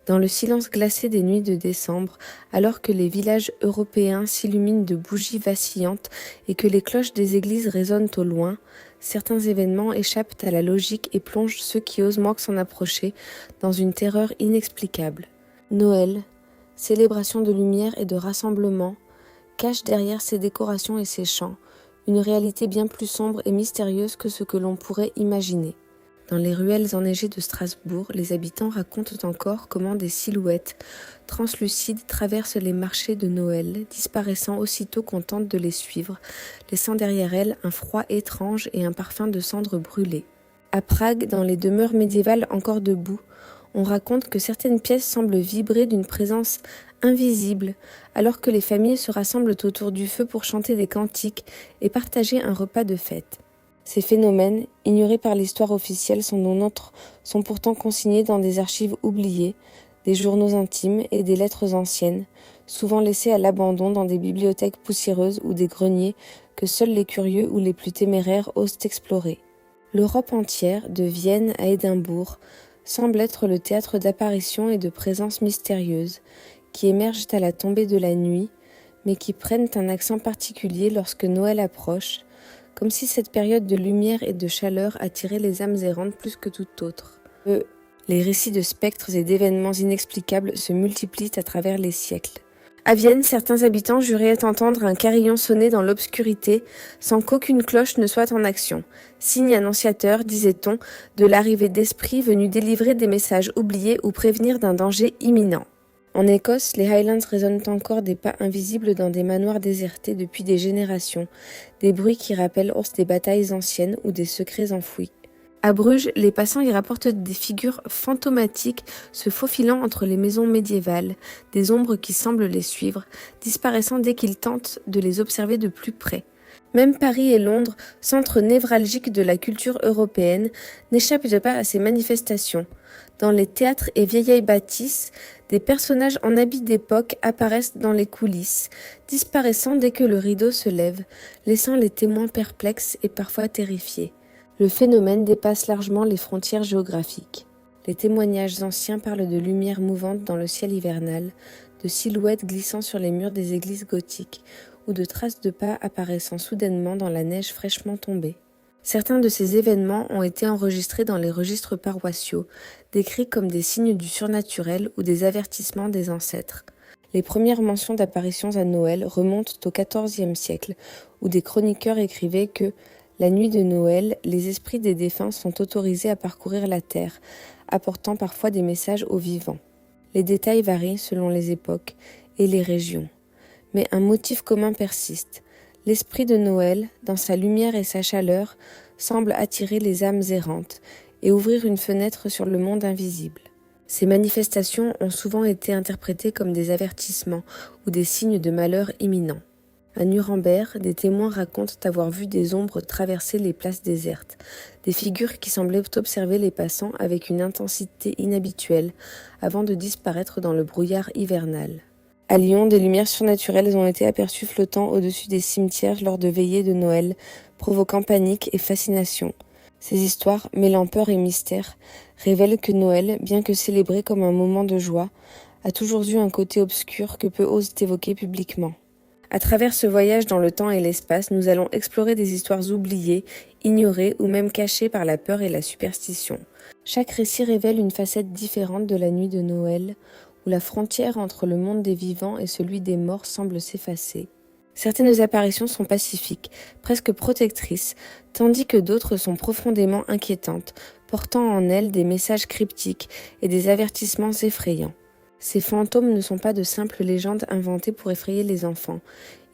Dans le silence glacé des nuits de décembre, alors que les villages européens s'illuminent de bougies vacillantes et que les cloches des églises résonnent au loin, certains événements échappent à la logique et plongent ceux qui osent moins que s'en approcher dans une terreur inexplicable. Noël, célébration de lumière et de rassemblement, cache derrière ses décorations et ses chants une réalité bien plus sombre et mystérieuse que ce que l'on pourrait imaginer. Dans les ruelles enneigées de Strasbourg, les habitants racontent encore comment des silhouettes translucides traversent les marchés de Noël, disparaissant aussitôt qu'on tente de les suivre, laissant derrière elles un froid étrange et un parfum de cendres brûlées. À Prague, dans les demeures médiévales encore debout, on raconte que certaines pièces semblent vibrer d'une présence invisible, alors que les familles se rassemblent autour du feu pour chanter des cantiques et partager un repas de fête. Ces phénomènes, ignorés par l'histoire officielle, sont pourtant consignés dans des archives oubliées, des journaux intimes et des lettres anciennes, souvent laissées à l'abandon dans des bibliothèques poussiéreuses ou des greniers que seuls les curieux ou les plus téméraires osent explorer. L'Europe entière, de Vienne à Édimbourg, semble être le théâtre d'apparitions et de présences mystérieuses, qui émergent à la tombée de la nuit, mais qui prennent un accent particulier lorsque Noël approche, comme si cette période de lumière et de chaleur attirait les âmes errantes plus que toute autre. Les récits de spectres et d'événements inexplicables se multiplient à travers les siècles. À Vienne, certains habitants juraient entendre un carillon sonner dans l'obscurité sans qu'aucune cloche ne soit en action, signe annonciateur, disait-on, de l'arrivée d'esprits venus délivrer des messages oubliés ou prévenir d'un danger imminent. En Écosse, les Highlands résonnent encore des pas invisibles dans des manoirs désertés depuis des générations, des bruits qui rappellent des batailles anciennes ou des secrets enfouis. À Bruges, les passants y rapportent des figures fantomatiques se faufilant entre les maisons médiévales, des ombres qui semblent les suivre, disparaissant dès qu'ils tentent de les observer de plus près. Même Paris et Londres, centres névralgiques de la culture européenne, n'échappent pas à ces manifestations. Dans les théâtres et vieilles bâtisses, des personnages en habits d'époque apparaissent dans les coulisses, disparaissant dès que le rideau se lève, laissant les témoins perplexes et parfois terrifiés. Le phénomène dépasse largement les frontières géographiques. Les témoignages anciens parlent de lumières mouvantes dans le ciel hivernal, de silhouettes glissant sur les murs des églises gothiques, ou de traces de pas apparaissant soudainement dans la neige fraîchement tombée. Certains de ces événements ont été enregistrés dans les registres paroissiaux, décrits comme des signes du surnaturel ou des avertissements des ancêtres. Les premières mentions d'apparitions à Noël remontent au XIVe siècle, où des chroniqueurs écrivaient que la nuit de Noël, les esprits des défunts sont autorisés à parcourir la terre, apportant parfois des messages aux vivants. Les détails varient selon les époques et les régions, mais un motif commun persiste. L'esprit de Noël, dans sa lumière et sa chaleur, semble attirer les âmes errantes et ouvrir une fenêtre sur le monde invisible. Ces manifestations ont souvent été interprétées comme des avertissements ou des signes de malheur imminent. À Nuremberg, des témoins racontent avoir vu des ombres traverser les places désertes, des figures qui semblaient observer les passants avec une intensité inhabituelle avant de disparaître dans le brouillard hivernal. À Lyon, des lumières surnaturelles ont été aperçues flottant au-dessus des cimetières lors de veillées de Noël, provoquant panique et fascination. Ces histoires, mêlant peur et mystère, révèlent que Noël, bien que célébré comme un moment de joie, a toujours eu un côté obscur que peu osent évoquer publiquement. À travers ce voyage dans le temps et l'espace, nous allons explorer des histoires oubliées, ignorées ou même cachées par la peur et la superstition. Chaque récit révèle une facette différente de la nuit de Noël, où la frontière entre le monde des vivants et celui des morts semble s'effacer. Certaines apparitions sont pacifiques, presque protectrices, tandis que d'autres sont profondément inquiétantes, portant en elles des messages cryptiques et des avertissements effrayants. Ces fantômes ne sont pas de simples légendes inventées pour effrayer les enfants.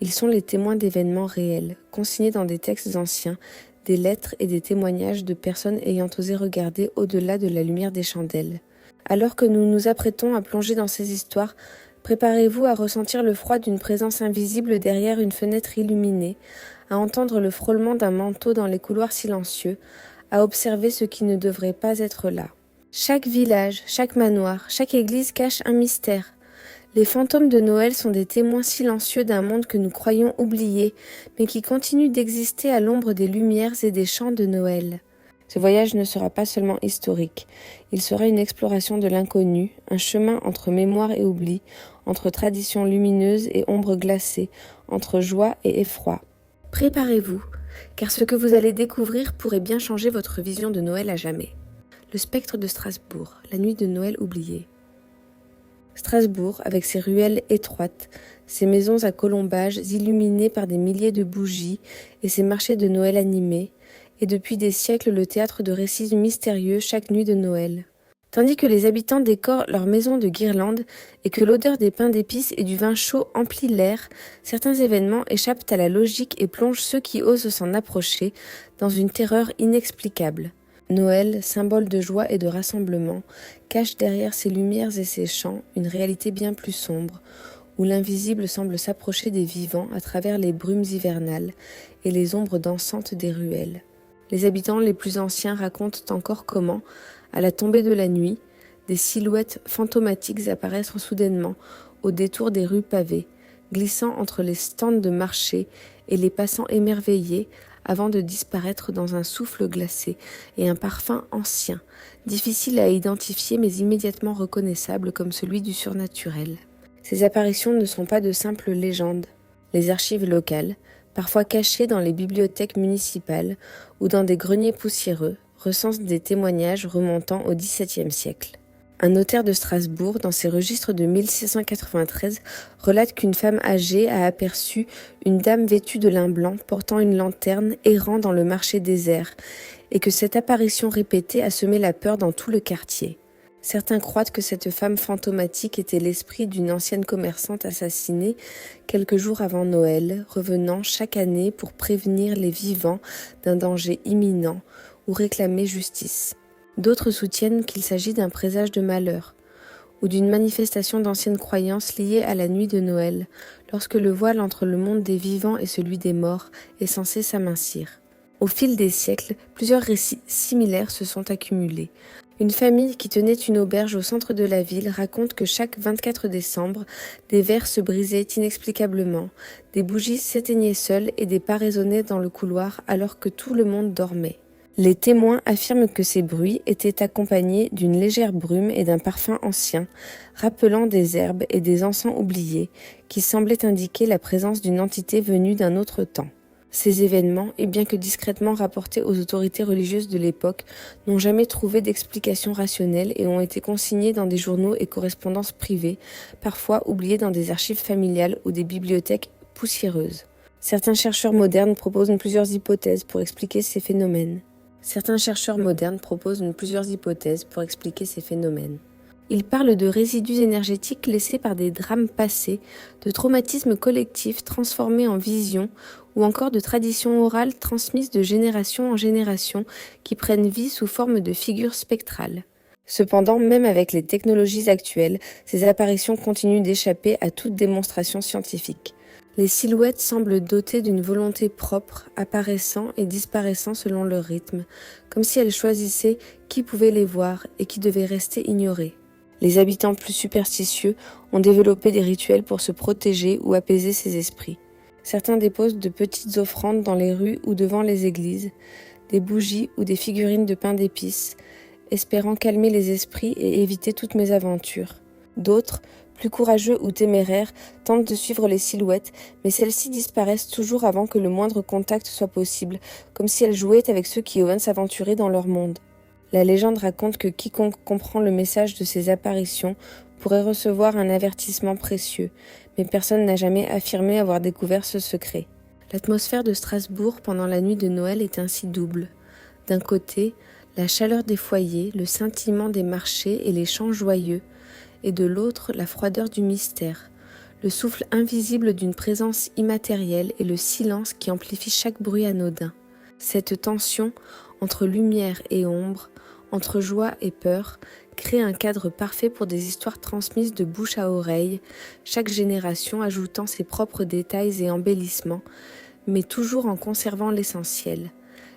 Ils sont les témoins d'événements réels, consignés dans des textes anciens, des lettres et des témoignages de personnes ayant osé regarder au-delà de la lumière des chandelles. Alors que nous nous apprêtons à plonger dans ces histoires, préparez-vous à ressentir le froid d'une présence invisible derrière une fenêtre illuminée, à entendre le frôlement d'un manteau dans les couloirs silencieux, à observer ce qui ne devrait pas être là. Chaque village, chaque manoir, chaque église cache un mystère. Les fantômes de Noël sont des témoins silencieux d'un monde que nous croyons oublié, mais qui continue d'exister à l'ombre des lumières et des chants de Noël. Ce voyage ne sera pas seulement historique, il sera une exploration de l'inconnu, un chemin entre mémoire et oubli, entre traditions lumineuses et ombres glacées, entre joie et effroi. Préparez-vous, car ce que vous allez découvrir pourrait bien changer votre vision de Noël à jamais. Le spectre de Strasbourg, la nuit de Noël oubliée. Strasbourg, avec ses ruelles étroites, ses maisons à colombages illuminées par des milliers de bougies et ses marchés de Noël animés, est depuis des siècles le théâtre de récits mystérieux chaque nuit de Noël. Tandis que les habitants décorent leurs maisons de guirlandes et que l'odeur des pains d'épices et du vin chaud emplit l'air, certains événements échappent à la logique et plongent ceux qui osent s'en approcher dans une terreur inexplicable. Noël, symbole de joie et de rassemblement, cache derrière ses lumières et ses chants une réalité bien plus sombre, où l'invisible semble s'approcher des vivants à travers les brumes hivernales et les ombres dansantes des ruelles. Les habitants les plus anciens racontent encore comment, à la tombée de la nuit, des silhouettes fantomatiques apparaissent soudainement au détour des rues pavées, glissant entre les stands de marché et les passants émerveillés avant de disparaître dans un souffle glacé et un parfum ancien, difficile à identifier mais immédiatement reconnaissable comme celui du surnaturel. Ces apparitions ne sont pas de simples légendes. Les archives locales, parfois cachées dans les bibliothèques municipales ou dans des greniers poussiéreux, recensent des témoignages remontant au XVIIe siècle. Un notaire de Strasbourg, dans ses registres de 1693, relate qu'une femme âgée a aperçu une dame vêtue de lin blanc portant une lanterne errant dans le marché désert et que cette apparition répétée a semé la peur dans tout le quartier. Certains croient que cette femme fantomatique était l'esprit d'une ancienne commerçante assassinée quelques jours avant Noël, revenant chaque année pour prévenir les vivants d'un danger imminent ou réclamer justice. D'autres soutiennent qu'il s'agit d'un présage de malheur ou d'une manifestation d'anciennes croyances liées à la nuit de Noël, lorsque le voile entre le monde des vivants et celui des morts est censé s'amincir. Au fil des siècles, plusieurs récits similaires se sont accumulés. Une famille qui tenait une auberge au centre de la ville raconte que chaque 24 décembre, des verres se brisaient inexplicablement, des bougies s'éteignaient seules et des pas résonnaient dans le couloir alors que tout le monde dormait. Les témoins affirment que ces bruits étaient accompagnés d'une légère brume et d'un parfum ancien, rappelant des herbes et des encens oubliés, qui semblaient indiquer la présence d'une entité venue d'un autre temps. Ces événements, et bien que discrètement rapportés aux autorités religieuses de l'époque, n'ont jamais trouvé d'explication rationnelle et ont été consignés dans des journaux et correspondances privées, parfois oubliés dans des archives familiales ou des bibliothèques poussiéreuses. Certains chercheurs modernes proposent plusieurs hypothèses pour expliquer ces phénomènes. Ils parlent de résidus énergétiques laissés par des drames passés, de traumatismes collectifs transformés en visions, ou encore de traditions orales transmises de génération en génération qui prennent vie sous forme de figures spectrales. Cependant, même avec les technologies actuelles, ces apparitions continuent d'échapper à toute démonstration scientifique. Les silhouettes semblent dotées d'une volonté propre, apparaissant et disparaissant selon leur rythme, comme si elles choisissaient qui pouvait les voir et qui devait rester ignoré. Les habitants plus superstitieux ont développé des rituels pour se protéger ou apaiser ces esprits. Certains déposent de petites offrandes dans les rues ou devant les églises, des bougies ou des figurines de pain d'épices, espérant calmer les esprits et éviter toute mésaventure. D'autres, plus courageux ou téméraires, tentent de suivre les silhouettes, mais celles-ci disparaissent toujours avant que le moindre contact soit possible, comme si elles jouaient avec ceux qui osent s'aventurer dans leur monde. La légende raconte que quiconque comprend le message de ces apparitions pourrait recevoir un avertissement précieux, mais personne n'a jamais affirmé avoir découvert ce secret. L'atmosphère de Strasbourg pendant la nuit de Noël est ainsi double. D'un côté, la chaleur des foyers, le scintillement des marchés et les chants joyeux, et de l'autre, la froideur du mystère, le souffle invisible d'une présence immatérielle et le silence qui amplifie chaque bruit anodin. Cette tension entre lumière et ombre, entre joie et peur, crée un cadre parfait pour des histoires transmises de bouche à oreille, chaque génération ajoutant ses propres détails et embellissements, mais toujours en conservant l'essentiel,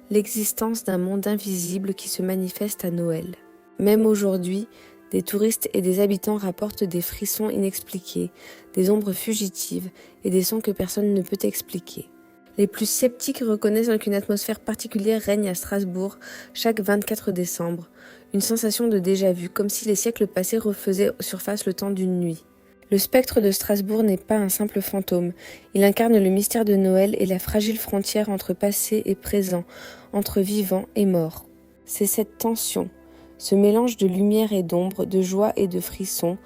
l'existence d'un monde invisible qui se manifeste à Noël. Même aujourd'hui, des touristes et des habitants rapportent des frissons inexpliqués, des ombres fugitives et des sons que personne ne peut expliquer. Les plus sceptiques reconnaissent qu'une atmosphère particulière règne à Strasbourg chaque 24 décembre, une sensation de déjà-vu, comme si les siècles passés refaisaient surface le temps d'une nuit. Le spectre de Strasbourg n'est pas un simple fantôme, il incarne le mystère de Noël et la fragile frontière entre passé et présent, entre vivant et mort. C'est cette tension, ce mélange de lumière et d'ombre, de joie et de frisson,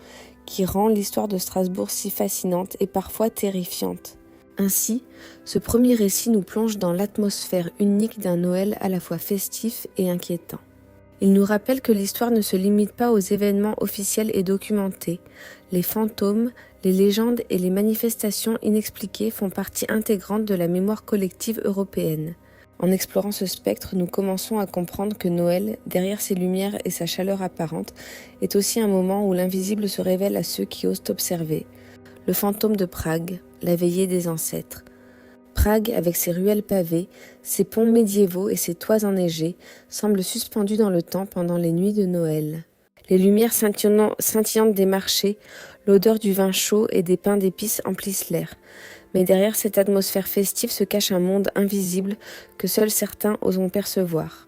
qui rend l'histoire de Strasbourg si fascinante et parfois terrifiante. Ainsi, ce premier récit nous plonge dans l'atmosphère unique d'un Noël à la fois festif et inquiétant. Il nous rappelle que l'histoire ne se limite pas aux événements officiels et documentés. Les fantômes, les légendes et les manifestations inexpliquées font partie intégrante de la mémoire collective européenne. En explorant ce spectre, nous commençons à comprendre que Noël, derrière ses lumières et sa chaleur apparente, est aussi un moment où l'invisible se révèle à ceux qui osent observer. Le fantôme de Prague, la veillée des ancêtres. Prague, avec ses ruelles pavées, ses ponts médiévaux et ses toits enneigés, semble suspendue dans le temps pendant les nuits de Noël. Les lumières scintillantes des marchés, l'odeur du vin chaud et des pains d'épices emplissent l'air. Mais derrière cette atmosphère festive se cache un monde invisible que seuls certains osent percevoir.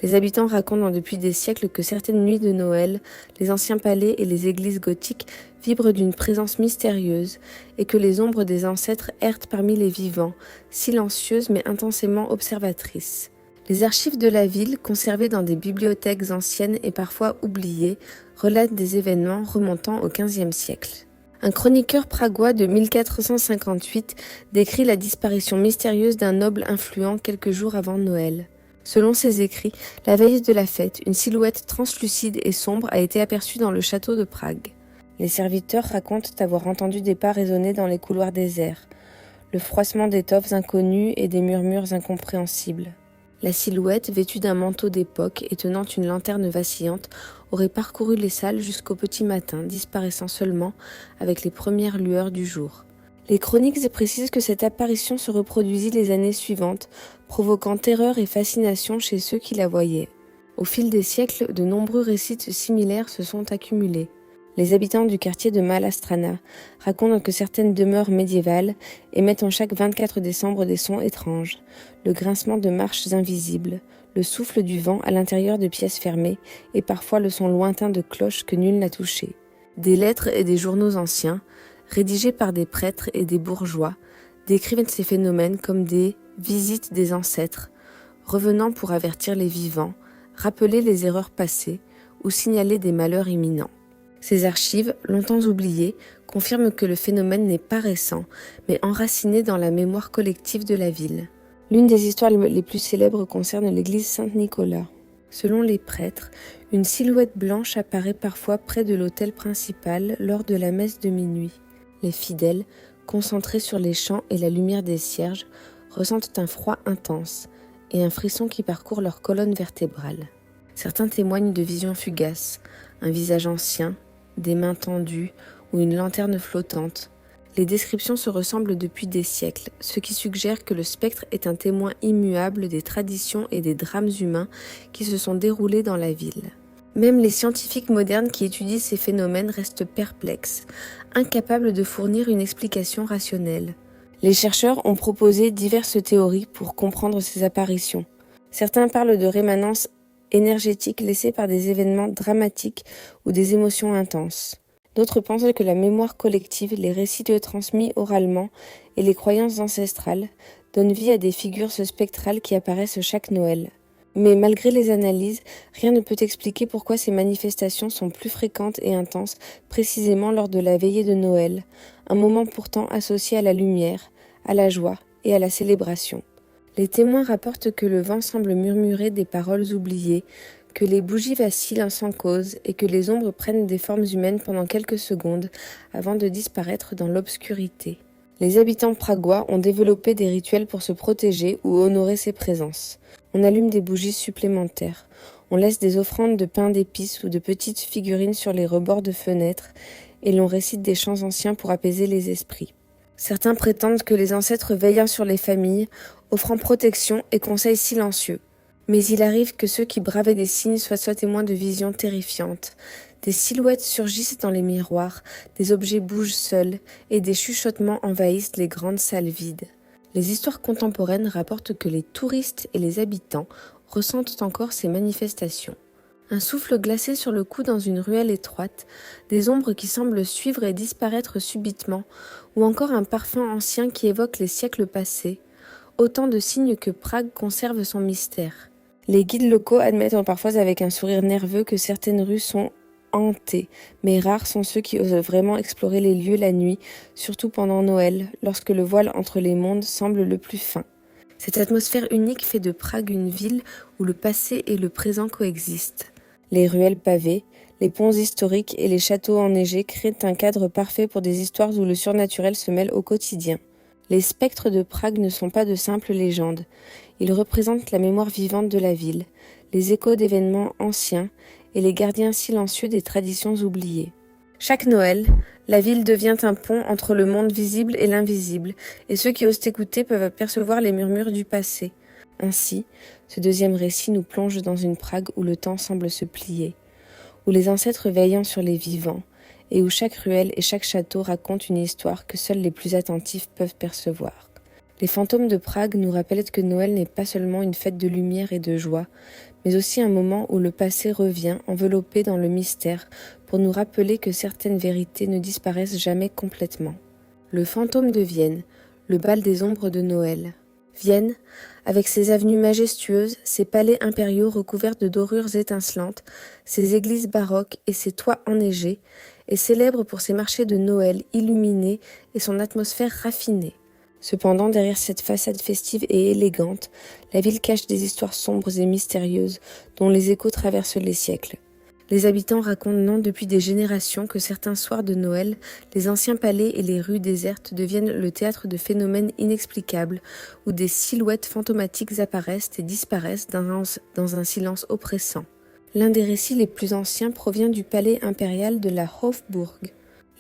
Les habitants racontent depuis des siècles que certaines nuits de Noël, les anciens palais et les églises gothiques vibrent d'une présence mystérieuse et que les ombres des ancêtres errent parmi les vivants, silencieuses mais intensément observatrices. Les archives de la ville, conservées dans des bibliothèques anciennes et parfois oubliées, relatent des événements remontant au XVe siècle. Un chroniqueur pragois de 1458 décrit la disparition mystérieuse d'un noble influent quelques jours avant Noël. Selon ses écrits, la veille de la fête, une silhouette translucide et sombre a été aperçue dans le château de Prague. Les serviteurs racontent avoir entendu des pas résonner dans les couloirs déserts, le froissement d'étoffes inconnues et des murmures incompréhensibles. La silhouette, vêtue d'un manteau d'époque et tenant une lanterne vacillante, aurait parcouru les salles jusqu'au petit matin, disparaissant seulement avec les premières lueurs du jour. Les chroniques précisent que cette apparition se reproduisit les années suivantes, provoquant terreur et fascination chez ceux qui la voyaient. Au fil des siècles, de nombreux récits similaires se sont accumulés. Les habitants du quartier de Malastrana racontent que certaines demeures médiévales émettent en chaque 24 décembre des sons étranges, le grincement de marches invisibles, le souffle du vent à l'intérieur de pièces fermées et parfois le son lointain de cloches que nul n'a touchées. Des lettres et des journaux anciens, rédigés par des prêtres et des bourgeois, décrivent ces phénomènes comme des visites des ancêtres, revenant pour avertir les vivants, rappeler les erreurs passées ou signaler des malheurs imminents. Ces archives, longtemps oubliées, confirment que le phénomène n'est pas récent, mais enraciné dans la mémoire collective de la ville. L'une des histoires les plus célèbres concerne l'église Saint-Nicolas. Selon les prêtres, une silhouette blanche apparaît parfois près de l'autel principal lors de la messe de minuit. Les fidèles, concentrés sur les chants et la lumière des cierges, ressentent un froid intense et un frisson qui parcourt leur colonne vertébrale. Certains témoignent de visions fugaces, un visage ancien, des mains tendues ou une lanterne flottante. Les descriptions se ressemblent depuis des siècles, ce qui suggère que le spectre est un témoin immuable des traditions et des drames humains qui se sont déroulés dans la ville. Même les scientifiques modernes qui étudient ces phénomènes restent perplexes, incapables de fournir une explication rationnelle. Les chercheurs ont proposé diverses théories pour comprendre ces apparitions. Certains parlent de rémanence énergétique laissée par des événements dramatiques ou des émotions intenses. D'autres pensent que la mémoire collective, les récits transmis oralement et les croyances ancestrales donnent vie à des figures spectrales qui apparaissent chaque Noël. Mais malgré les analyses, rien ne peut expliquer pourquoi ces manifestations sont plus fréquentes et intenses précisément lors de la veillée de Noël, un moment pourtant associé à la lumière, à la joie et à la célébration. Les témoins rapportent que le vent semble murmurer des paroles oubliées, que les bougies vacillent sans cause et que les ombres prennent des formes humaines pendant quelques secondes avant de disparaître dans l'obscurité. Les habitants pragois ont développé des rituels pour se protéger ou honorer ces présences. On allume des bougies supplémentaires, on laisse des offrandes de pain d'épices ou de petites figurines sur les rebords de fenêtres et l'on récite des chants anciens pour apaiser les esprits. Certains prétendent que les ancêtres veillent sur les familles, offrant protection et conseils silencieux. Mais il arrive que ceux qui bravaient des signes soient témoins de visions terrifiantes. Des silhouettes surgissent dans les miroirs, des objets bougent seuls et des chuchotements envahissent les grandes salles vides. Les histoires contemporaines rapportent que les touristes et les habitants ressentent encore ces manifestations. Un souffle glacé sur le cou dans une ruelle étroite, des ombres qui semblent suivre et disparaître subitement, ou encore un parfum ancien qui évoque les siècles passés, autant de signes que Prague conserve son mystère. Les guides locaux admettent parfois avec un sourire nerveux que certaines rues sont hantées, mais rares sont ceux qui osent vraiment explorer les lieux la nuit, surtout pendant Noël, lorsque le voile entre les mondes semble le plus fin. Cette atmosphère unique fait de Prague une ville où le passé et le présent coexistent. Les ruelles pavées, les ponts historiques et les châteaux enneigés créent un cadre parfait pour des histoires où le surnaturel se mêle au quotidien. Les spectres de Prague ne sont pas de simples légendes. Ils représentent la mémoire vivante de la ville, les échos d'événements anciens et les gardiens silencieux des traditions oubliées. Chaque Noël, la ville devient un pont entre le monde visible et l'invisible, et ceux qui osent écouter peuvent apercevoir les murmures du passé. Ainsi, ce deuxième récit nous plonge dans une Prague où le temps semble se plier, où les ancêtres veillant sur les vivants, et où chaque ruelle et chaque château racontent une histoire que seuls les plus attentifs peuvent percevoir. Les fantômes de Prague nous rappellent que Noël n'est pas seulement une fête de lumière et de joie, mais aussi un moment où le passé revient enveloppé dans le mystère pour nous rappeler que certaines vérités ne disparaissent jamais complètement. Le fantôme de Vienne, le bal des ombres de Noël. Vienne, avec ses avenues majestueuses, ses palais impériaux recouverts de dorures étincelantes, ses églises baroques et ses toits enneigés, est célèbre pour ses marchés de Noël illuminés et son atmosphère raffinée. Cependant, derrière cette façade festive et élégante, la ville cache des histoires sombres et mystérieuses dont les échos traversent les siècles. Les habitants racontent depuis des générations que certains soirs de Noël, les anciens palais et les rues désertes deviennent le théâtre de phénomènes inexplicables, où des silhouettes fantomatiques apparaissent et disparaissent dans un silence oppressant. L'un des récits les plus anciens provient du palais impérial de la Hofburg.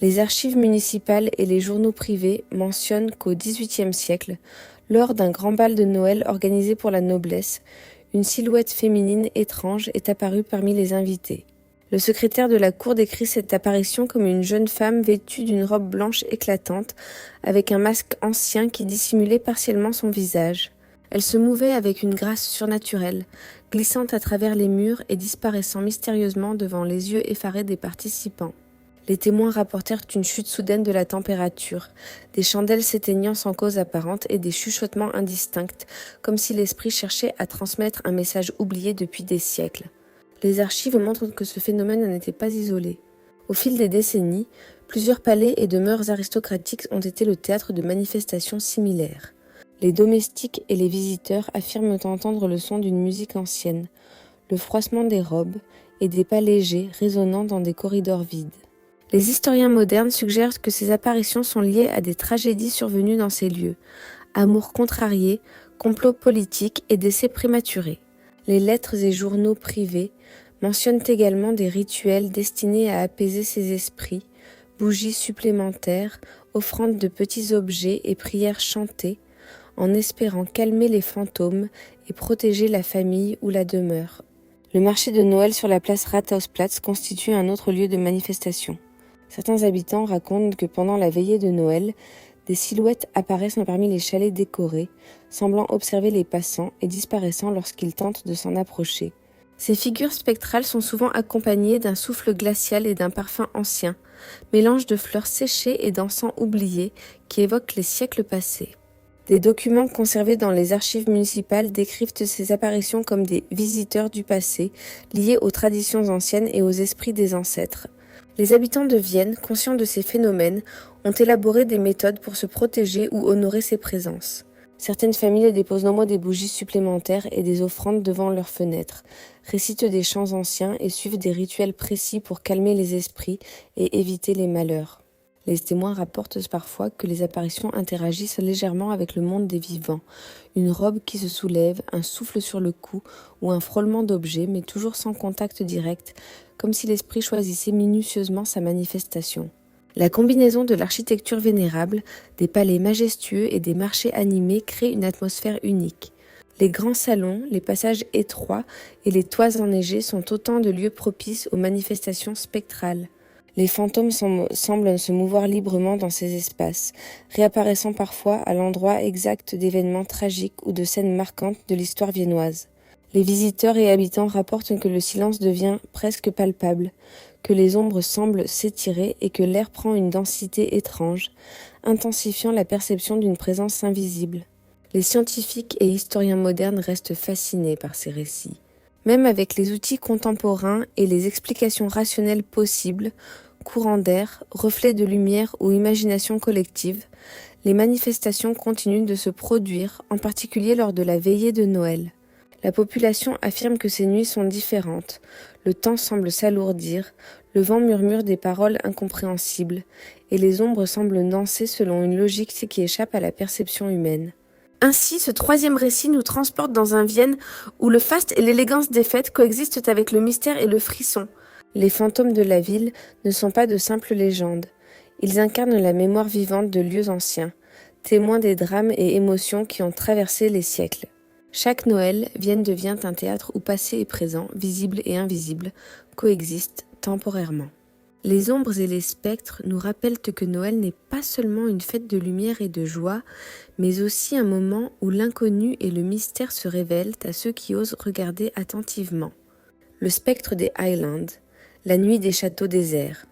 Les archives municipales et les journaux privés mentionnent qu'au XVIIIe siècle, lors d'un grand bal de Noël organisé pour la noblesse, une silhouette féminine étrange est apparue parmi les invités. Le secrétaire de la cour décrit cette apparition comme une jeune femme vêtue d'une robe blanche éclatante, avec un masque ancien qui dissimulait partiellement son visage. Elle se mouvait avec une grâce surnaturelle, glissant à travers les murs et disparaissant mystérieusement devant les yeux effarés des participants. Les témoins rapportèrent une chute soudaine de la température, des chandelles s'éteignant sans cause apparente et des chuchotements indistincts, comme si l'esprit cherchait à transmettre un message oublié depuis des siècles. Les archives montrent que ce phénomène n'était pas isolé. Au fil des décennies, plusieurs palais et demeures aristocratiques ont été le théâtre de manifestations similaires. Les domestiques et les visiteurs affirment entendre le son d'une musique ancienne, le froissement des robes et des pas légers résonnant dans des corridors vides. Les historiens modernes suggèrent que ces apparitions sont liées à des tragédies survenues dans ces lieux, amours contrariés, complots politiques et décès prématurés. Les lettres et journaux privés mentionnent également des rituels destinés à apaiser ces esprits, bougies supplémentaires, offrandes de petits objets et prières chantées, en espérant calmer les fantômes et protéger la famille ou la demeure. Le marché de Noël sur la place Rathausplatz constitue un autre lieu de manifestation. Certains habitants racontent que pendant la veillée de Noël, des silhouettes apparaissent parmi les chalets décorés, semblant observer les passants et disparaissant lorsqu'ils tentent de s'en approcher. Ces figures spectrales sont souvent accompagnées d'un souffle glacial et d'un parfum ancien, mélange de fleurs séchées et d'encens oubliés qui évoquent les siècles passés. Des documents conservés dans les archives municipales décrivent ces apparitions comme des visiteurs du passé, liés aux traditions anciennes et aux esprits des ancêtres. Les habitants de Vienne, conscients de ces phénomènes, ont élaboré des méthodes pour se protéger ou honorer ces présences. Certaines familles déposent nombreux des bougies supplémentaires et des offrandes devant leurs fenêtres, récitent des chants anciens et suivent des rituels précis pour calmer les esprits et éviter les malheurs. Les témoins rapportent parfois que les apparitions interagissent légèrement avec le monde des vivants, une robe qui se soulève, un souffle sur le cou ou un frôlement d'objets, mais toujours sans contact direct, comme si l'esprit choisissait minutieusement sa manifestation. La combinaison de l'architecture vénérable, des palais majestueux et des marchés animés crée une atmosphère unique. Les grands salons, les passages étroits et les toits enneigés sont autant de lieux propices aux manifestations spectrales. Les fantômes semblent se mouvoir librement dans ces espaces, réapparaissant parfois à l'endroit exact d'événements tragiques ou de scènes marquantes de l'histoire viennoise. Les visiteurs et habitants rapportent que le silence devient presque palpable, que les ombres semblent s'étirer et que l'air prend une densité étrange, intensifiant la perception d'une présence invisible. Les scientifiques et historiens modernes restent fascinés par ces récits. Même avec les outils contemporains et les explications rationnelles possibles, courants d'air, reflets de lumière ou imagination collective, les manifestations continuent de se produire, en particulier lors de la veillée de Noël. La population affirme que ces nuits sont différentes, le temps semble s'alourdir, le vent murmure des paroles incompréhensibles, et les ombres semblent danser selon une logique qui échappe à la perception humaine. Ainsi, ce troisième récit nous transporte dans un Vienne où le faste et l'élégance des fêtes coexistent avec le mystère et le frisson. Les fantômes de la ville ne sont pas de simples légendes. Ils incarnent la mémoire vivante de lieux anciens, témoins des drames et émotions qui ont traversé les siècles. Chaque Noël, Vienne devient un théâtre où passé et présent, visible et invisible, coexistent temporairement. Les ombres et les spectres nous rappellent que Noël n'est pas seulement une fête de lumière et de joie, mais aussi un moment où l'inconnu et le mystère se révèlent à ceux qui osent regarder attentivement. Le spectre des Highlands, la nuit des châteaux déserts.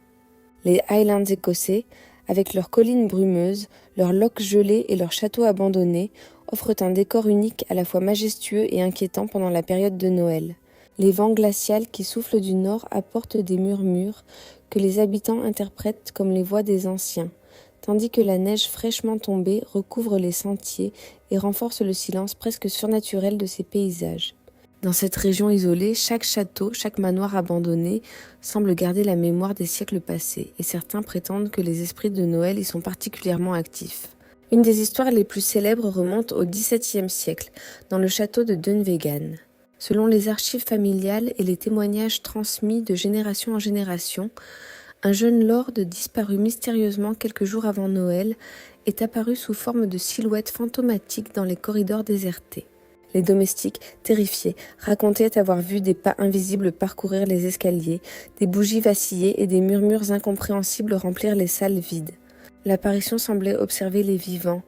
Les Highlands écossais, avec leurs collines brumeuses, leurs lochs gelés et leurs châteaux abandonnés, offrent un décor unique à la fois majestueux et inquiétant pendant la période de Noël. Les vents glaciaux qui soufflent du nord apportent des murmures que les habitants interprètent comme les voix des anciens, tandis que la neige fraîchement tombée recouvre les sentiers et renforce le silence presque surnaturel de ces paysages. Dans cette région isolée, chaque château, chaque manoir abandonné semble garder la mémoire des siècles passés, et certains prétendent que les esprits de Noël y sont particulièrement actifs. Une des histoires les plus célèbres remonte au XVIIe siècle, dans le château de Dunvegan. Selon les archives familiales et les témoignages transmis de génération en génération, un jeune lord disparu mystérieusement quelques jours avant Noël est apparu sous forme de silhouette fantomatique dans les corridors désertés. Les domestiques, terrifiés, racontaient avoir vu des pas invisibles parcourir les escaliers, des bougies vaciller et des murmures incompréhensibles remplir les salles vides. L'apparition semblait observer les vivants,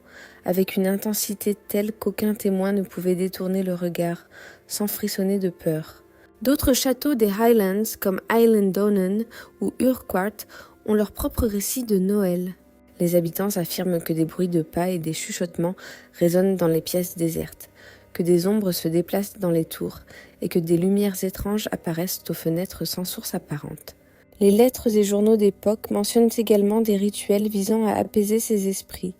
avec une intensité telle qu'aucun témoin ne pouvait détourner le regard, sans frissonner de peur. D'autres châteaux des Highlands, comme Eilendonen ou Urquhart, ont leur propre récit de Noël. Les habitants affirment que des bruits de pas et des chuchotements résonnent dans les pièces désertes, que des ombres se déplacent dans les tours et que des lumières étranges apparaissent aux fenêtres sans source apparente. Les lettres et journaux d'époque mentionnent également des rituels visant à apaiser ces esprits.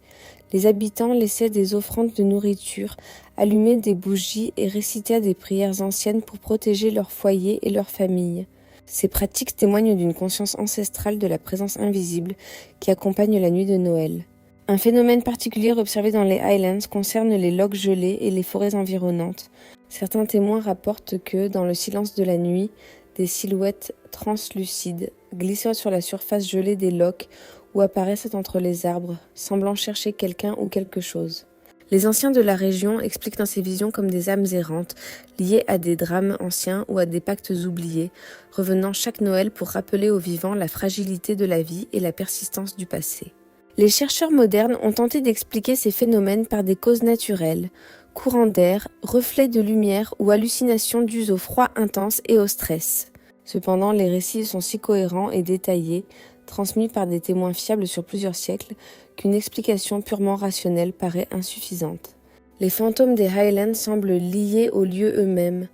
Les habitants laissaient des offrandes de nourriture, allumaient des bougies et récitaient des prières anciennes pour protéger leur foyer et leur famille. Ces pratiques témoignent d'une conscience ancestrale de la présence invisible qui accompagne la nuit de Noël. Un phénomène particulier observé dans les Highlands concerne les lochs gelés et les forêts environnantes. Certains témoins rapportent que, dans le silence de la nuit, des silhouettes translucides glissent sur la surface gelée des lochs ou apparaissent entre les arbres, semblant chercher quelqu'un ou quelque chose. Les anciens de la région expliquent dans ces visions comme des âmes errantes, liées à des drames anciens ou à des pactes oubliés, revenant chaque Noël pour rappeler aux vivants la fragilité de la vie et la persistance du passé. Les chercheurs modernes ont tenté d'expliquer ces phénomènes par des causes naturelles, courants d'air, reflets de lumière ou hallucinations dues au froid intense et au stress. Cependant, les récits sont si cohérents et détaillés, transmis par des témoins fiables sur plusieurs siècles, qu'une explication purement rationnelle paraît insuffisante. Les fantômes des Highlands semblent liés aux lieux eux-mêmes,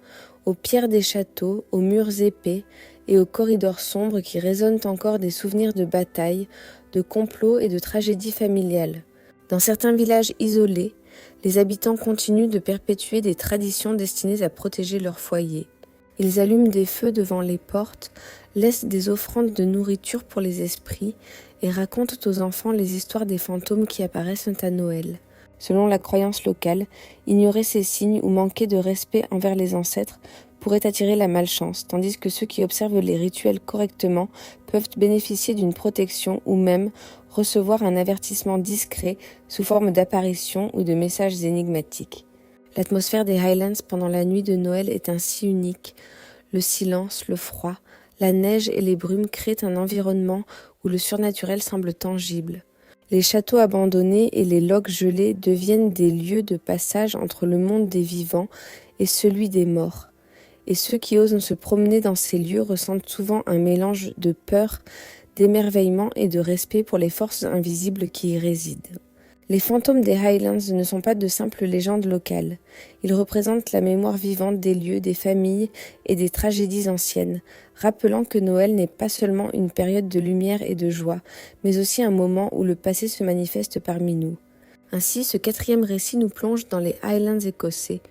aux pierres des châteaux, aux murs épais et aux corridors sombres qui résonnent encore des souvenirs de batailles, de complots et de tragédies familiales. Dans certains villages isolés, les habitants continuent de perpétuer des traditions destinées à protéger leur foyer. Ils allument des feux devant les portes, laissent des offrandes de nourriture pour les esprits et racontent aux enfants les histoires des fantômes qui apparaissent à Noël. Selon la croyance locale, ignorer ces signes ou manquer de respect envers les ancêtres pourrait attirer la malchance, tandis que ceux qui observent les rituels correctement peuvent bénéficier d'une protection ou même recevoir un avertissement discret sous forme d'apparitions ou de messages énigmatiques. L'atmosphère des Highlands pendant la nuit de Noël est ainsi unique. Le silence, le froid, La neige et les brumes créent un environnement où le surnaturel semble tangible. Les châteaux abandonnés et les lochs gelés deviennent des lieux de passage entre le monde des vivants et celui des morts. Et ceux qui osent se promener dans ces lieux ressentent souvent un mélange de peur, d'émerveillement et de respect pour les forces invisibles qui y résident. Les fantômes des Highlands ne sont pas de simples légendes locales. Ils représentent la mémoire vivante des lieux, des familles et des tragédies anciennes, rappelant que Noël n'est pas seulement une période de lumière et de joie, mais aussi un moment où le passé se manifeste parmi nous. Ainsi, ce 4e récit nous plonge dans les Highlands écossais,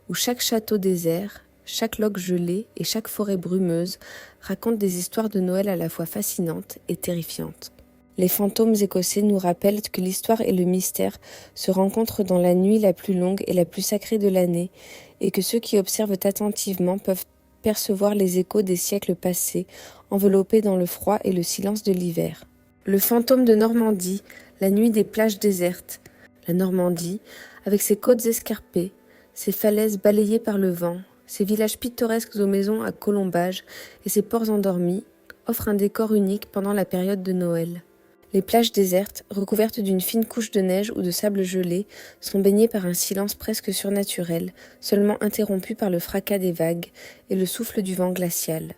où chaque château désert, chaque loch gelé et chaque forêt brumeuse racontent des histoires de Noël à la fois fascinantes et terrifiantes. Les fantômes écossais nous rappellent que l'histoire et le mystère se rencontrent dans la nuit la plus longue et la plus sacrée de l'année, et que ceux qui observent attentivement peuvent percevoir les échos des siècles passés, enveloppés dans le froid et le silence de l'hiver. Le fantôme de Normandie, la nuit des plages désertes. La Normandie, avec ses côtes escarpées, ses falaises balayées par le vent, ses villages pittoresques aux maisons à colombages et ses ports endormis, offre un décor unique pendant la période de Noël. Les plages désertes, recouvertes d'une fine couche de neige ou de sable gelé, sont baignées par un silence presque surnaturel, seulement interrompu par le fracas des vagues et le souffle du vent glacial.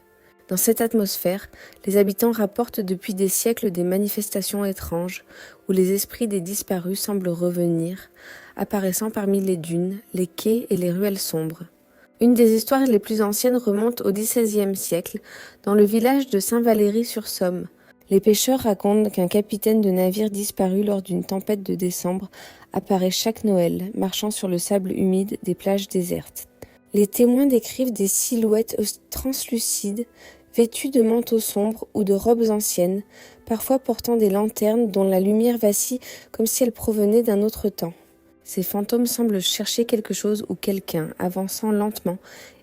Dans cette atmosphère, les habitants rapportent depuis des siècles des manifestations étranges, où les esprits des disparus semblent revenir, apparaissant parmi les dunes, les quais et les ruelles sombres. Une des histoires les plus anciennes remonte au XVIe siècle, dans le village de Saint-Valery-sur-Somme. Les pêcheurs racontent qu'un capitaine de navire disparu lors d'une tempête de décembre apparaît chaque Noël, marchant sur le sable humide des plages désertes. Les témoins décrivent des silhouettes translucides, vêtues de manteaux sombres ou de robes anciennes, parfois portant des lanternes dont la lumière vacille comme si elle provenait d'un autre temps. Ces fantômes semblent chercher quelque chose ou quelqu'un, avançant lentement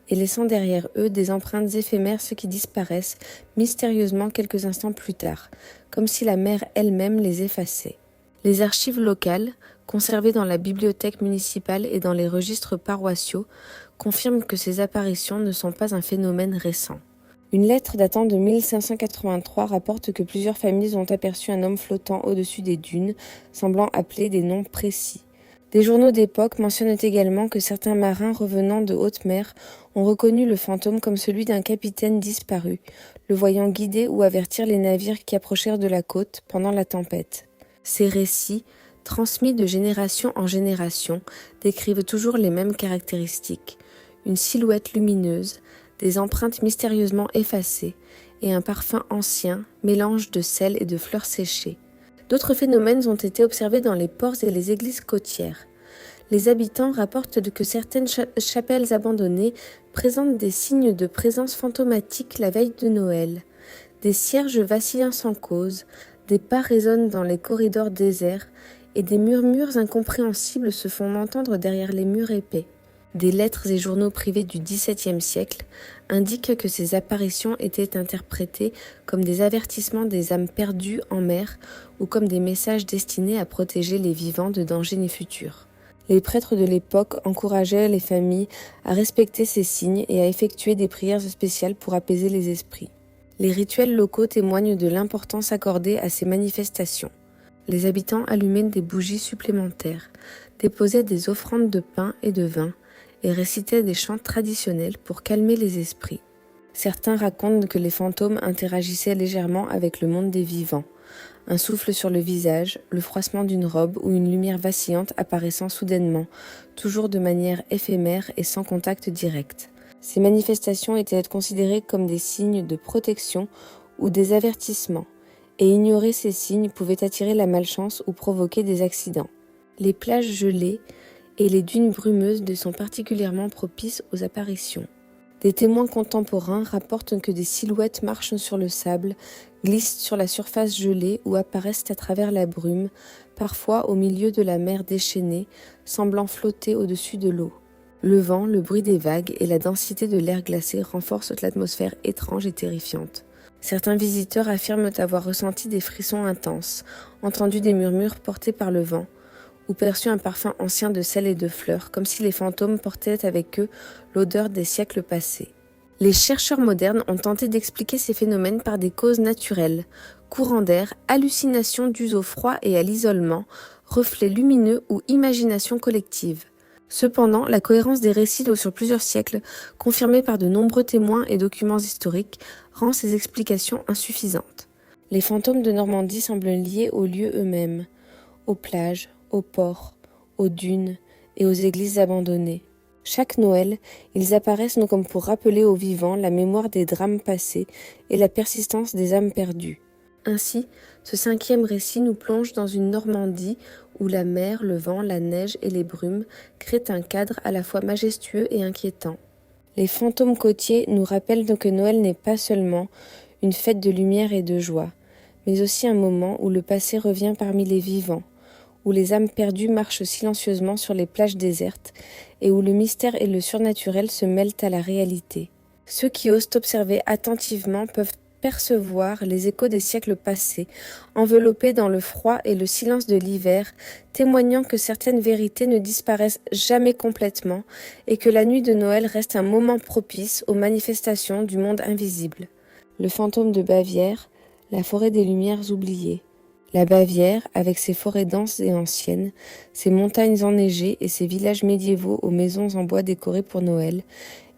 et laissant derrière eux des empreintes éphémères qui disparaissent mystérieusement quelques instants plus tard, comme si la mer elle-même les effaçait. Les archives locales, conservées dans la bibliothèque municipale et dans les registres paroissiaux, confirment que ces apparitions ne sont pas un phénomène récent. Une lettre datant de 1583 rapporte que plusieurs familles ont aperçu un homme flottant au-dessus des dunes, semblant appeler des noms précis. Des journaux d'époque mentionnent également que certains marins revenant de haute mer ont reconnu le fantôme comme celui d'un capitaine disparu, le voyant guider ou avertir les navires qui approchèrent de la côte pendant la tempête. Ces récits, transmis de génération en génération, décrivent toujours les mêmes caractéristiques: une silhouette lumineuse, des empreintes mystérieusement effacées et un parfum ancien, mélange de sel et de fleurs séchées. D'autres phénomènes ont été observés dans les ports et les églises côtières. Les habitants rapportent que certaines chapelles abandonnées présentent des signes de présence fantomatique la veille de Noël. Des cierges vacillent sans cause, des pas résonnent dans les corridors déserts et des murmures incompréhensibles se font entendre derrière les murs épais. Des lettres et journaux privés du XVIIe siècle indiquent que ces apparitions étaient interprétées comme des avertissements des âmes perdues en mer ou comme des messages destinés à protéger les vivants de dangers futurs. Les prêtres de l'époque encourageaient les familles à respecter ces signes et à effectuer des prières spéciales pour apaiser les esprits. Les rituels locaux témoignent de l'importance accordée à ces manifestations. Les habitants allumaient des bougies supplémentaires, déposaient des offrandes de pain et de vin, et récitaient des chants traditionnels pour calmer les esprits. Certains racontent que les fantômes interagissaient légèrement avec le monde des vivants. Un souffle sur le visage, le froissement d'une robe ou une lumière vacillante apparaissant soudainement, toujours de manière éphémère et sans contact direct. Ces manifestations étaient considérées comme des signes de protection ou des avertissements, et ignorer ces signes pouvait attirer la malchance ou provoquer des accidents. Les plages gelées et les dunes brumeuses sont particulièrement propices aux apparitions. Des témoins contemporains rapportent que des silhouettes marchent sur le sable, glissent sur la surface gelée ou apparaissent à travers la brume, parfois au milieu de la mer déchaînée, semblant flotter au-dessus de l'eau. Le vent, le bruit des vagues et la densité de l'air glacé renforcent l'atmosphère étrange et terrifiante. Certains visiteurs affirment avoir ressenti des frissons intenses, entendu des murmures portés par le vent, ou perçu un parfum ancien de sel et de fleurs, comme si les fantômes portaient avec eux l'odeur des siècles passés. Les chercheurs modernes ont tenté d'expliquer ces phénomènes par des causes naturelles, courants d'air, hallucinations dues au froid et à l'isolement, reflets lumineux ou imagination collective. Cependant, la cohérence des récits sur plusieurs siècles, confirmée par de nombreux témoins et documents historiques, rend ces explications insuffisantes. Les fantômes de Normandie semblent liés aux lieux eux-mêmes, aux plages, aux ports, aux dunes et aux églises abandonnées. Chaque Noël, ils apparaissent non comme pour rappeler aux vivants la mémoire des drames passés et la persistance des âmes perdues. Ainsi, ce 5e récit nous plonge dans une Normandie où la mer, le vent, la neige et les brumes créent un cadre à la fois majestueux et inquiétant. Les fantômes côtiers nous rappellent donc que Noël n'est pas seulement une fête de lumière et de joie, mais aussi un moment où le passé revient parmi les vivants, où les âmes perdues marchent silencieusement sur les plages désertes et où le mystère et le surnaturel se mêlent à la réalité. Ceux qui osent observer attentivement peuvent percevoir les échos des siècles passés, enveloppés dans le froid et le silence de l'hiver, témoignant que certaines vérités ne disparaissent jamais complètement et que la nuit de Noël reste un moment propice aux manifestations du monde invisible. Le fantôme de Bavière, la forêt des lumières oubliées. La Bavière, avec ses forêts denses et anciennes, ses montagnes enneigées et ses villages médiévaux aux maisons en bois décorées pour Noël,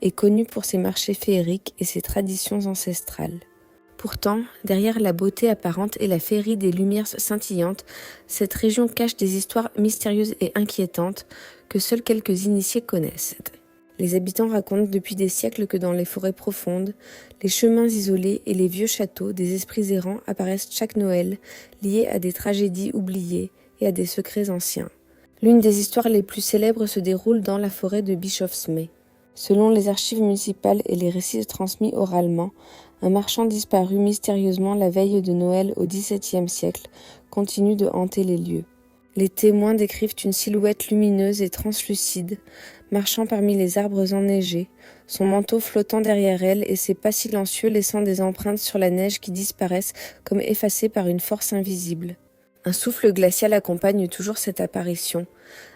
est connue pour ses marchés féeriques et ses traditions ancestrales. Pourtant, derrière la beauté apparente et la féerie des lumières scintillantes, cette région cache des histoires mystérieuses et inquiétantes que seuls quelques initiés connaissent. Les habitants racontent depuis des siècles que dans les forêts profondes, les chemins isolés et les vieux châteaux, des esprits errants apparaissent chaque Noël, liés à des tragédies oubliées et à des secrets anciens. L'une des histoires les plus célèbres se déroule dans la forêt de Bischofsmee. Selon les archives municipales et les récits transmis oralement, un marchand disparu mystérieusement la veille de Noël au XVIIe siècle continue de hanter les lieux. Les témoins décrivent une silhouette lumineuse et translucide, marchant parmi les arbres enneigés, son manteau flottant derrière elle et ses pas silencieux laissant des empreintes sur la neige qui disparaissent comme effacées par une force invisible. Un souffle glacial accompagne toujours cette apparition,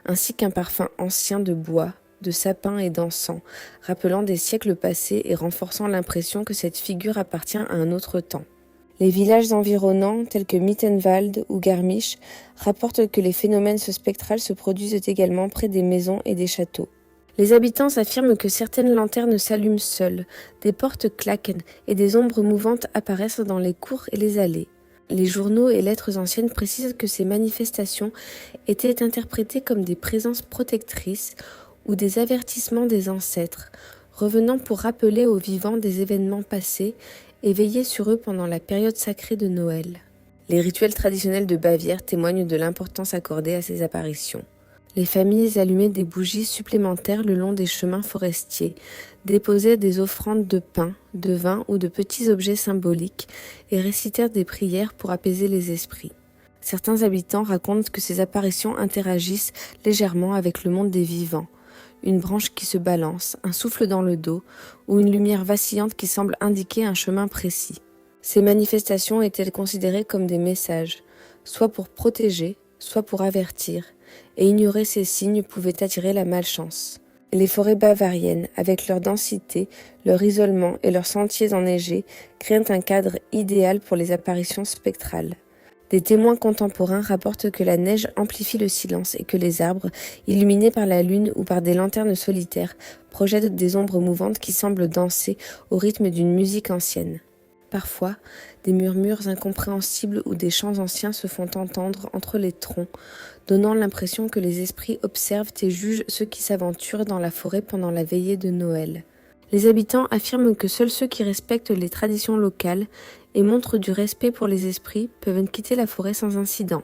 ainsi qu'un parfum ancien de bois, de sapin et d'encens, rappelant des siècles passés et renforçant l'impression que cette figure appartient à un autre temps. Les villages environnants, tels que Mittenwald ou Garmisch, rapportent que les phénomènes spectrales se produisent également près des maisons et des châteaux. Les habitants affirment que certaines lanternes s'allument seules, des portes claquent et des ombres mouvantes apparaissent dans les cours et les allées. Les journaux et lettres anciennes précisent que ces manifestations étaient interprétées comme des présences protectrices ou des avertissements des ancêtres, revenant pour rappeler aux vivants des événements passés et veiller sur eux pendant la période sacrée de Noël. Les rituels traditionnels de Bavière témoignent de l'importance accordée à ces apparitions. Les familles allumaient des bougies supplémentaires le long des chemins forestiers, déposaient des offrandes de pain, de vin ou de petits objets symboliques et récitèrent des prières pour apaiser les esprits. Certains habitants racontent que ces apparitions interagissent légèrement avec le monde des vivants, une branche qui se balance, un souffle dans le dos ou une lumière vacillante qui semble indiquer un chemin précis. Ces manifestations étaient considérées comme des messages, soit pour protéger, soit pour avertir, et ignorer ces signes pouvait attirer la malchance. Les forêts bavariennes, avec leur densité, leur isolement et leurs sentiers enneigés, créent un cadre idéal pour les apparitions spectrales. Des témoins contemporains rapportent que la neige amplifie le silence et que les arbres, illuminés par la lune ou par des lanternes solitaires, projettent des ombres mouvantes qui semblent danser au rythme d'une musique ancienne. Parfois, des murmures incompréhensibles ou des chants anciens se font entendre entre les troncs, donnant l'impression que les esprits observent et jugent ceux qui s'aventurent dans la forêt pendant la veillée de Noël. Les habitants affirment que seuls ceux qui respectent les traditions locales et montrent du respect pour les esprits peuvent quitter la forêt sans incident.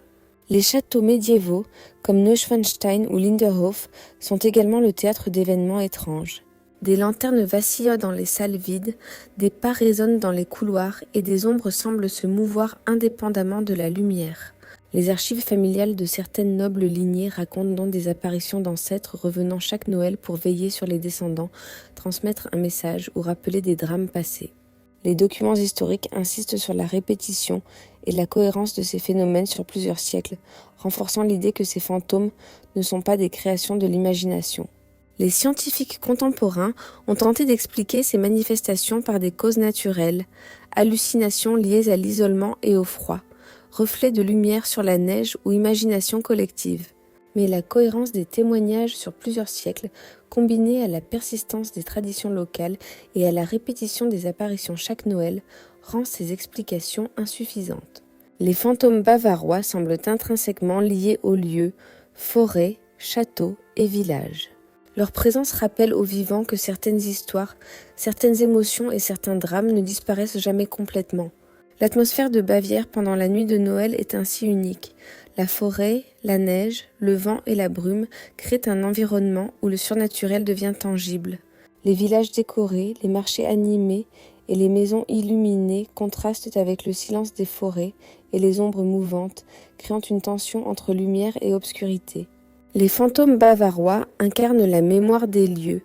Les châteaux médiévaux, comme Neuschwanstein ou Linderhof, sont également le théâtre d'événements étranges. Des lanternes vacillent dans les salles vides, des pas résonnent dans les couloirs et des ombres semblent se mouvoir indépendamment de la lumière. Les archives familiales de certaines nobles lignées racontent donc des apparitions d'ancêtres revenant chaque Noël pour veiller sur les descendants, transmettre un message ou rappeler des drames passés. Les documents historiques insistent sur la répétition et la cohérence de ces phénomènes sur plusieurs siècles, renforçant l'idée que ces fantômes ne sont pas des créations de l'imagination. Les scientifiques contemporains ont tenté d'expliquer ces manifestations par des causes naturelles, hallucinations liées à l'isolement et au froid, reflets de lumière sur la neige ou imagination collective. Mais la cohérence des témoignages sur plusieurs siècles, combinée à la persistance des traditions locales et à la répétition des apparitions chaque Noël, rend ces explications insuffisantes. Les fantômes bavarois semblent intrinsèquement liés aux lieux, forêts, châteaux et villages. Leur présence rappelle aux vivants que certaines histoires, certaines émotions et certains drames ne disparaissent jamais complètement. L'atmosphère de Bavière pendant la nuit de Noël est ainsi unique. La forêt, la neige, le vent et la brume créent un environnement où le surnaturel devient tangible. Les villages décorés, les marchés animés et les maisons illuminées contrastent avec le silence des forêts et les ombres mouvantes, créant une tension entre lumière et obscurité. Les fantômes bavarois incarnent la mémoire des lieux,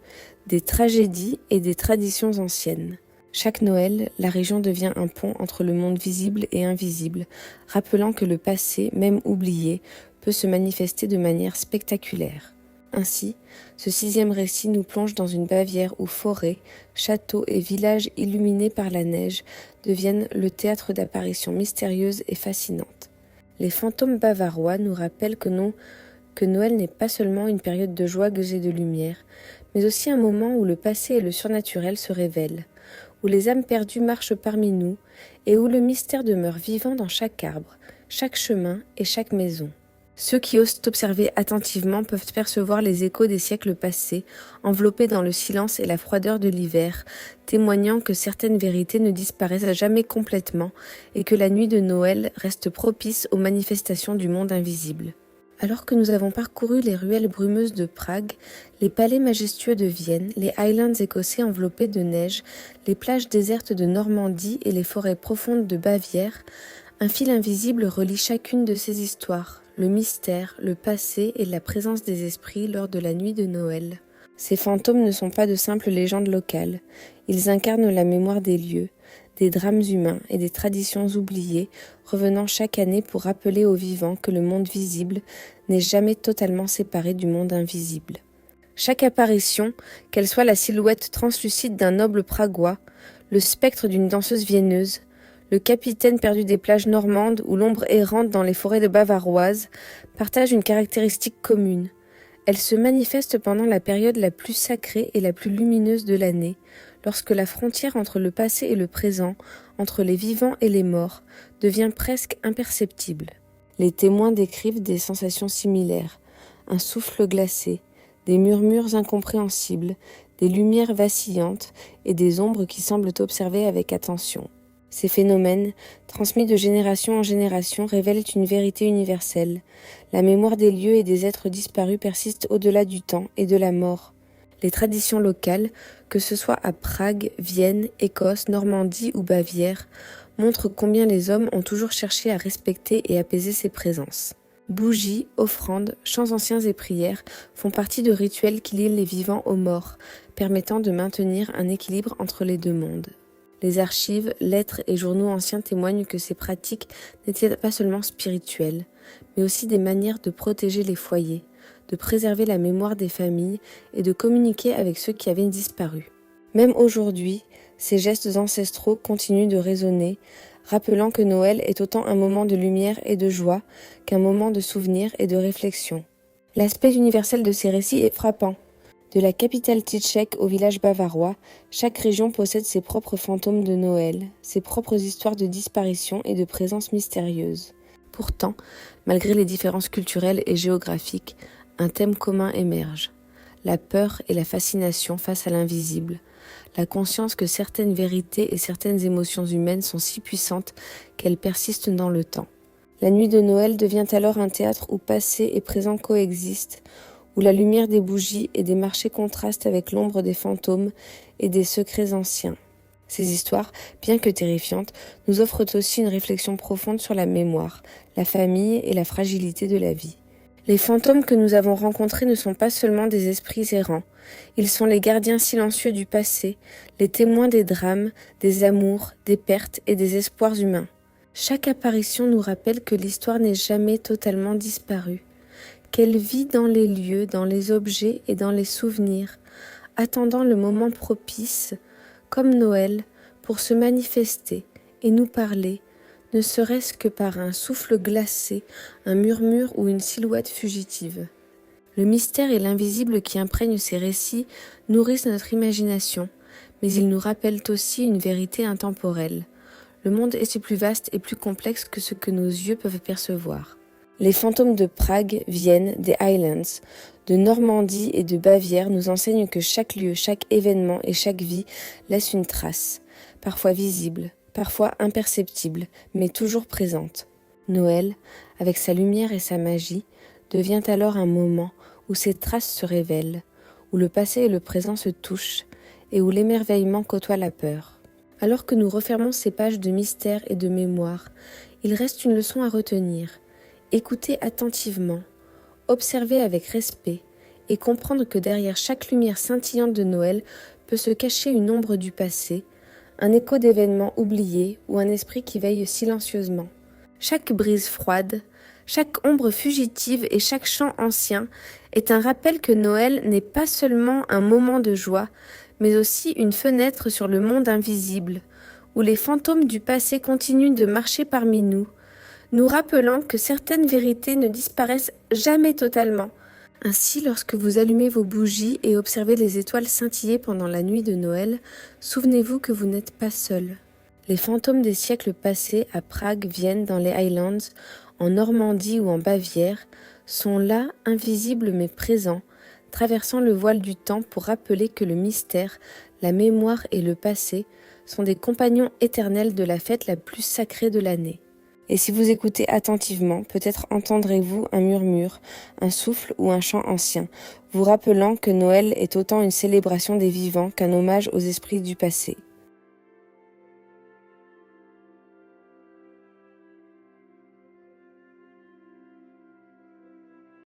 des tragédies et des traditions anciennes. Chaque Noël, la région devient un pont entre le monde visible et invisible, rappelant que le passé, même oublié, peut se manifester de manière spectaculaire. Ainsi, ce 6e récit nous plonge dans une Bavière où forêts, châteaux et villages illuminés par la neige deviennent le théâtre d'apparitions mystérieuses et fascinantes. Les fantômes bavarois nous rappellent que Noël n'est pas seulement une période de joie et de lumière, mais aussi un moment où le passé et le surnaturel se révèlent, où les âmes perdues marchent parmi nous et où le mystère demeure vivant dans chaque arbre, chaque chemin et chaque maison. Ceux qui osent observer attentivement peuvent percevoir les échos des siècles passés, enveloppés dans le silence et la froideur de l'hiver, témoignant que certaines vérités ne disparaissent jamais complètement et que la nuit de Noël reste propice aux manifestations du monde invisible. Alors que nous avons parcouru les ruelles brumeuses de Prague, les palais majestueux de Vienne, les Highlands écossais enveloppés de neige, les plages désertes de Normandie et les forêts profondes de Bavière, un fil invisible relie chacune de ces histoires, le mystère, le passé et la présence des esprits lors de la nuit de Noël. Ces fantômes ne sont pas de simples légendes locales, ils incarnent la mémoire des lieux, des drames humains et des traditions oubliées, revenant chaque année pour rappeler aux vivants que le monde visible n'est jamais totalement séparé du monde invisible. Chaque apparition, qu'elle soit la silhouette translucide d'un noble pragois, le spectre d'une danseuse vienneuse, le capitaine perdu des plages normandes ou l'ombre errante dans les forêts de bavaroises, partage une caractéristique commune. Elle se manifeste pendant la période la plus sacrée et la plus lumineuse de l'année, lorsque la frontière entre le passé et le présent, entre les vivants et les morts, devient presque imperceptible. Les témoins décrivent des sensations similaires, un souffle glacé, des murmures incompréhensibles, des lumières vacillantes et des ombres qui semblent observer avec attention. Ces phénomènes, transmis de génération en génération, révèlent une vérité universelle. La mémoire des lieux et des êtres disparus persiste au-delà du temps et de la mort. Les traditions locales, que ce soit à Prague, Vienne, Écosse, Normandie ou Bavière, montrent combien les hommes ont toujours cherché à respecter et apaiser ces présences. Bougies, offrandes, chants anciens et prières font partie de rituels qui lient les vivants aux morts, permettant de maintenir un équilibre entre les deux mondes. Les archives, lettres et journaux anciens témoignent que ces pratiques n'étaient pas seulement spirituelles, mais aussi des manières de protéger les foyers, de préserver la mémoire des familles et de communiquer avec ceux qui avaient disparu. Même aujourd'hui, ces gestes ancestraux continuent de résonner, rappelant que Noël est autant un moment de lumière et de joie qu'un moment de souvenir et de réflexion. L'aspect universel de ces récits est frappant. De la capitale tchèque au village bavarois, chaque région possède ses propres fantômes de Noël, ses propres histoires de disparition et de présence mystérieuse. Pourtant, malgré les différences culturelles et géographiques, un thème commun émerge. La peur et la fascination face à l'invisible, la conscience que certaines vérités et certaines émotions humaines sont si puissantes qu'elles persistent dans le temps. La nuit de Noël devient alors un théâtre où passé et présent coexistent, où la lumière des bougies et des marchés contraste avec l'ombre des fantômes et des secrets anciens. Ces histoires, bien que terrifiantes, nous offrent aussi une réflexion profonde sur la mémoire, la famille et la fragilité de la vie. Les fantômes que nous avons rencontrés ne sont pas seulement des esprits errants, ils sont les gardiens silencieux du passé, les témoins des drames, des amours, des pertes et des espoirs humains. Chaque apparition nous rappelle que l'histoire n'est jamais totalement disparue, qu'elle vit dans les lieux, dans les objets et dans les souvenirs, attendant le moment propice, comme Noël, pour se manifester et nous parler, ne serait-ce que par un souffle glacé, un murmure ou une silhouette fugitive. Le mystère et l'invisible qui imprègnent ces récits nourrissent notre imagination, mais ils nous rappellent aussi une vérité intemporelle. Le monde est plus vaste et plus complexe que ce que nos yeux peuvent percevoir. Les fantômes de Prague, Vienne, des Highlands, de Normandie et de Bavière nous enseignent que chaque lieu, chaque événement et chaque vie laisse une trace, parfois visible, parfois imperceptible, mais toujours présente. Noël, avec sa lumière et sa magie, devient alors un moment où ces traces se révèlent, où le passé et le présent se touchent, et où l'émerveillement côtoie la peur. Alors que nous refermons ces pages de mystère et de mémoire, il reste une leçon à retenir. Écouter attentivement, observer avec respect, et comprendre que derrière chaque lumière scintillante de Noël peut se cacher une ombre du passé, un écho d'événements oubliés ou un esprit qui veille silencieusement. Chaque brise froide, chaque ombre fugitive et chaque chant ancien est un rappel que Noël n'est pas seulement un moment de joie, mais aussi une fenêtre sur le monde invisible, où les fantômes du passé continuent de marcher parmi nous, nous rappelant que certaines vérités ne disparaissent jamais totalement. Ainsi, lorsque vous allumez vos bougies et observez les étoiles scintiller pendant la nuit de Noël, souvenez-vous que vous n'êtes pas seul. Les fantômes des siècles passés à Prague, Vienne, dans les Highlands, en Normandie ou en Bavière, sont là, invisibles mais présents, traversant le voile du temps pour rappeler que le mystère, la mémoire et le passé sont des compagnons éternels de la fête la plus sacrée de l'année. Et si vous écoutez attentivement, peut-être entendrez-vous un murmure, un souffle ou un chant ancien, vous rappelant que Noël est autant une célébration des vivants qu'un hommage aux esprits du passé.